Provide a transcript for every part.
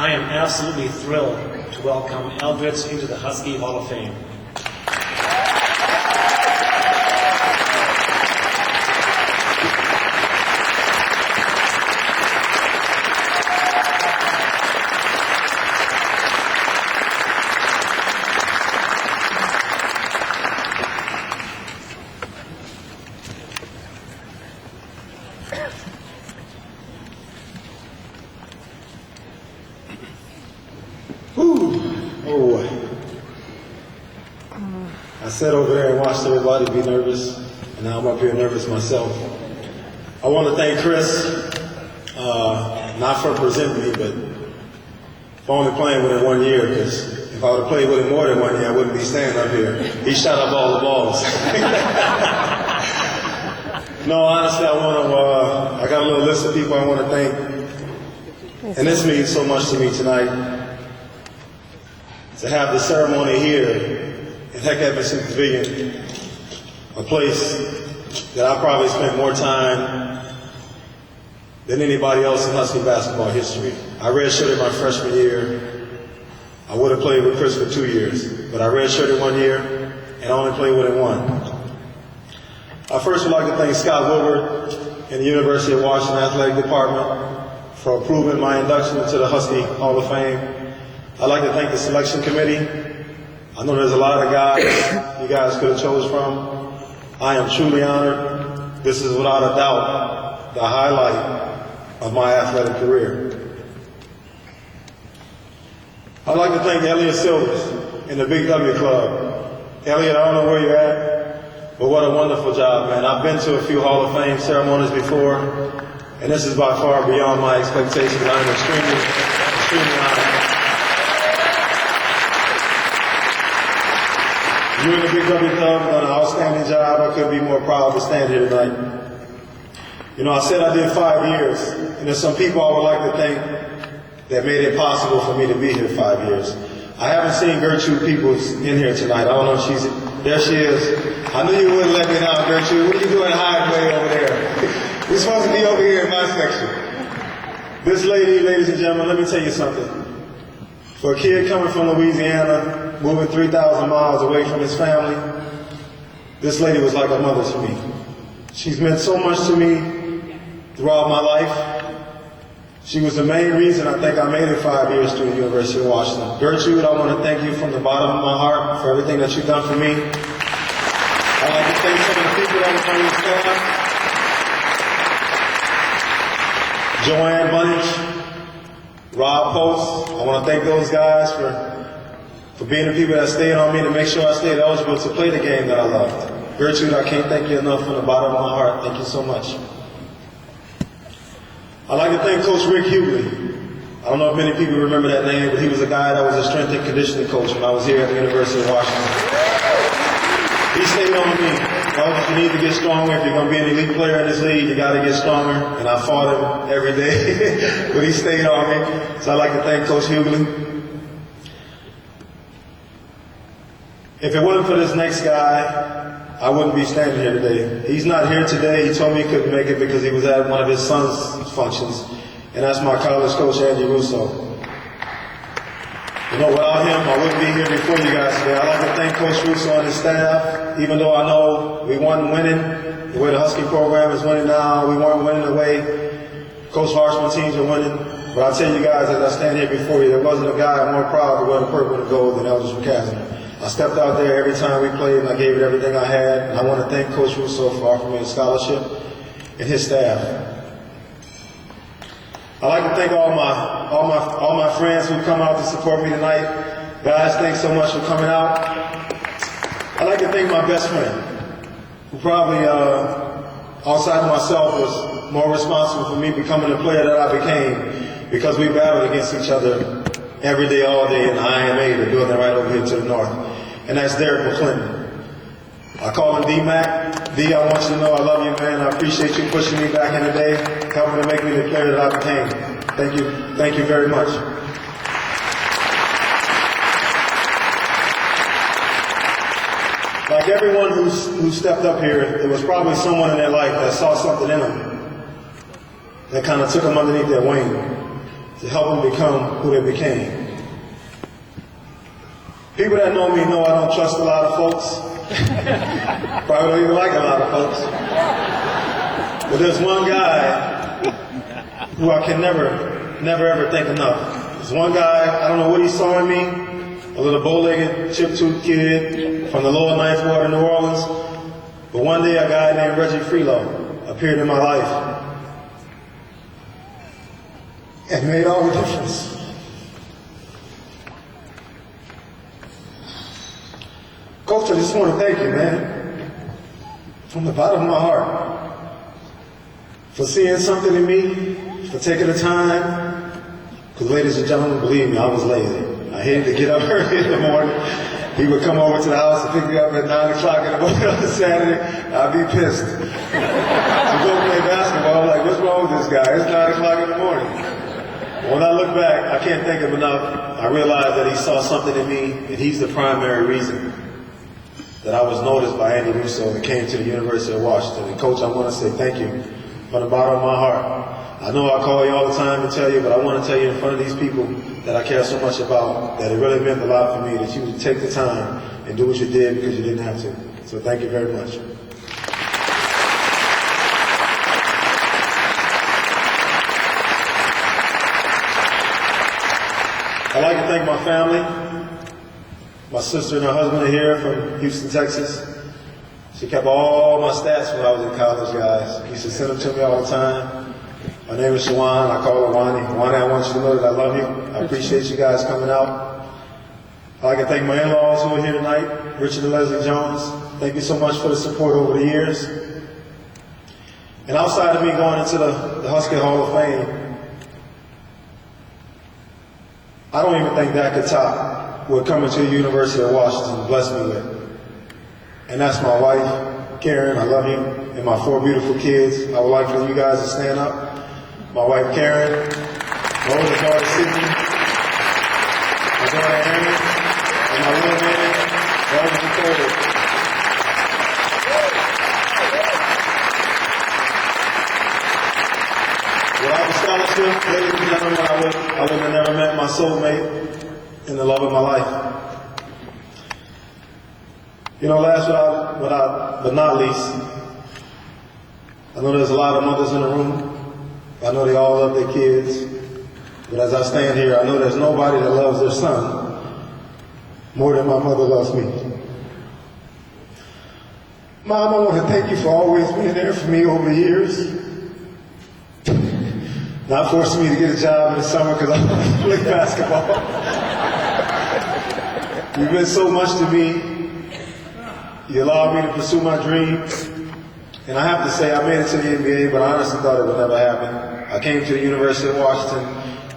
I am absolutely thrilled to welcome Eldridge into the Husky Hall of Fame. I sat over there and watched everybody be nervous, and now I'm up here nervous myself. I want to thank Chris, not for presenting me, but for only playing with him 1 year, because if I would have played with him more than 1 year, I wouldn't be standing up here. He shot up all the balls. No, honestly, I got a little list of people I want to thank, and this means so much to me tonight. To have the ceremony here in Heck Edmondson Pavilion, a place that I probably spent more time than anybody else in Husky basketball history. I redshirted my freshman year. I would have played with Chris for 2 years, but I redshirted 1 year and I only played with him 1. I first would like to thank Scott Wilbur and the University of Washington Athletic Department for approving my induction into the Husky Hall of Fame. I'd like to thank the selection committee. I know there's a lot of guys you guys could have chose from. I am truly honored. This is without a doubt the highlight of my athletic career. I'd like to thank Elliot Silvers in the Big W Club. Elliot, I don't know where you're at, but what a wonderful job, man. I've been to a few Hall of Fame ceremonies before, and this is by far beyond my expectations. I'm extremely honored. You and the Big W Club have done an outstanding job. I couldn't be more proud to stand here tonight. You know, I said I did 5 years, and there's some people I would like to thank that made it possible for me to be here 5 years. I haven't seen Gertrude Peoples in here tonight. I don't know if she's, there she is. I knew you wouldn't let me down, Gertrude. What are you doing hiding way over there? We're supposed to be over here in my section. This lady, ladies and gentlemen, let me tell you something. For a kid coming from Louisiana, moving 3,000 miles away from his family, this lady was like a mother to me. She's meant so much to me throughout my life. She was the main reason I think I made it 5 years through the University of Washington. Gertrude, I want to thank you from the bottom of my heart for everything that you've done for me. I'd like to thank some of the people that was on your staff. Joanne Bunch, Rob Post, I want to thank those guys for being the people that stayed on me to make sure I stayed eligible to play the game that I loved. Gertrude, I can't thank you enough from the bottom of my heart. Thank you so much. I'd like to thank Coach Rick Hughley. I don't know if many people remember that name, but he was a guy that was a strength and conditioning coach when I was here at the University of Washington. He stayed on me. You need to get stronger. If you're going to be an elite player in this league, you got to get stronger. And I fought him every day, but he stayed on me. So I'd like to thank Coach Hughley. If it wasn't for this next guy, I wouldn't be standing here today. He's not here today. He told me he couldn't make it because he was at one of his son's functions. And that's my college coach, Andy Russo. You know, without him, I wouldn't be here before you guys today. I'd like to thank Coach Russo and his staff. Even though I know we weren't winning the way the Husky program is winning now, we weren't winning the way Coach Harshman teams are winning. But I'll tell you guys, as I stand here before you, there wasn't a guy more proud to wear the purple and gold than Eldridge Recasner. I stepped out there every time we played and I gave it everything I had. And I want to thank Coach Russo for offering me a scholarship and his staff. I'd like to thank all my friends who come out to support me tonight. Guys, thanks so much for coming out. I'd like to thank my best friend, who probably, outside of myself, was more responsible for me becoming the player that I became, because we battled against each other every day, all day in the IMA, the building right over here to the north. And that's Derek McClendon. I call him D-Mac. D, I want you to know I love you, man. I appreciate you pushing me back in the day, helping to make me the player that I became. Thank you. Thank you very much. Like everyone who stepped up here, there was probably someone in their life that saw something in them that kind of took them underneath their wing. to help them become who they became. People that know me know I don't trust a lot of folks. Probably don't even like a lot of folks. But there's one guy who I can never ever think enough. There's one guy, I don't know what he saw in me, a little bow-legged, chip-toothed kid from the lower Ninth Ward in New Orleans. But one day a guy named Reggie Freelo appeared in my life and made all the difference. Coach, I just want to thank you, man, from the bottom of my heart, for seeing something in me, for taking the time. Because ladies and gentlemen, believe me, I was lazy. I hated to get up early in the morning. He would come over to the house and pick me up at 9 o'clock in the morning on a Saturday. I'd be pissed. To go play basketball, I'm like, what's wrong with this guy? It's 9 o'clock in the morning. When I look back, I can't think of enough. I realized that he saw something in me, and he's the primary reason that I was noticed by Andy Russo and came to the University of Washington. And Coach, I want to say thank you from the bottom of my heart. I know I call you all the time to tell you, but I want to tell you in front of these people that I care so much about, that it really meant a lot for me that you would take the time and do what you did because you didn't have to. So thank you very much. I'd like to thank my family. My sister and her husband are here from Houston, Texas. She kept all my stats when I was in college, guys. She used to send them to me all the time. My name is Shawan. I call her Wani. Wani, I want you to know that I love you. I appreciate you guys coming out. I'd like to thank my in-laws who are here tonight, Richard and Leslie Jones. Thank you so much for the support over the years. And outside of me going into the Husky Hall of Fame, I don't even think that could top what coming to the University of Washington blessed me with. And that's my wife, Karen, I love you, and my 4 beautiful kids. I would like for you guys to stand up. My wife, Karen, my oldest daughter, Sydney, my daughter, Amy, and my little man, Eldridge Recasner. Without the scholarship, ladies and gentlemen, I would have never met my soulmate and the love of my life. You know, last but not least, I know there's a lot of mothers in the room. I know they all love their kids. But as I stand here, I know there's nobody that loves their son more than my mother loves me. Mom, I want to thank you for always being there for me over the years. Not forcing me to get a job in the summer because I want to play basketball. You've been so much to me. You allowed me to pursue my dreams. And I have to say, I made it to the NBA, but I honestly thought it would never happen. I came to the University of Washington.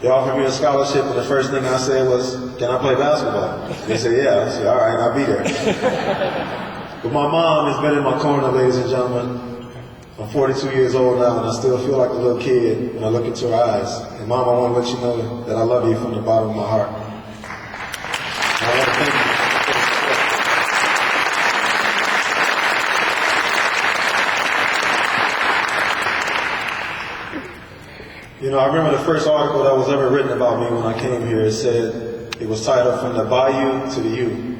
They offered me a scholarship, and the first thing I said was, can I play basketball? They said, yeah. I said, all right, I'll be there. But my mom has been in my corner, ladies and gentlemen. I'm 42 years old now, and I still feel like a little kid when I look into her eyes. And Mom, I want to let you know that I love you from the bottom of my heart. And I want to thank you. You know, I remember the first article that was ever written about me when I came here. It said, it was titled From the Bayou to the U.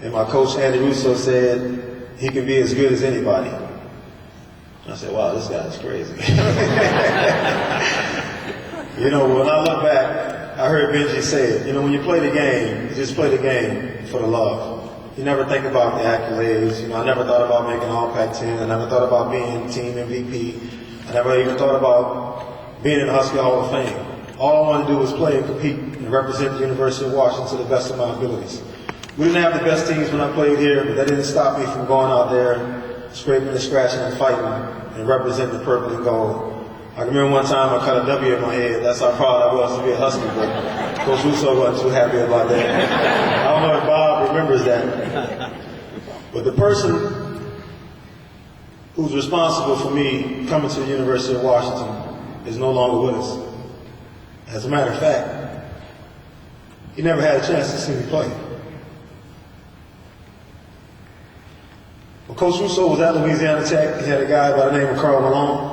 And my coach, Andy Russo, said, he can be as good as anybody. I said, wow, this guy's crazy. You know, when I look back, I heard Benji say it. You know, when you play the game, you just play the game for the love. You never think about the accolades. You know, I never thought about making All Pac-10. I never thought about being team MVP. I never even thought about being in the Husky Hall of Fame. All I wanted to do was play and compete and represent the University of Washington to the best of my abilities. We didn't have the best teams when I played here, but that didn't stop me from going out there, scraping and scratching and fighting and representing the purple and gold. I remember one time I cut a W in my head. That's how proud I was to be a Husky, but Coach Russo wasn't too happy about that. I don't know if Bob remembers that. But the person who's responsible for me coming to the University of Washington is no longer with us. As a matter of fact, he never had a chance to see me play. When Coach Russo was at Louisiana Tech, he had a guy by the name of Carl Malone.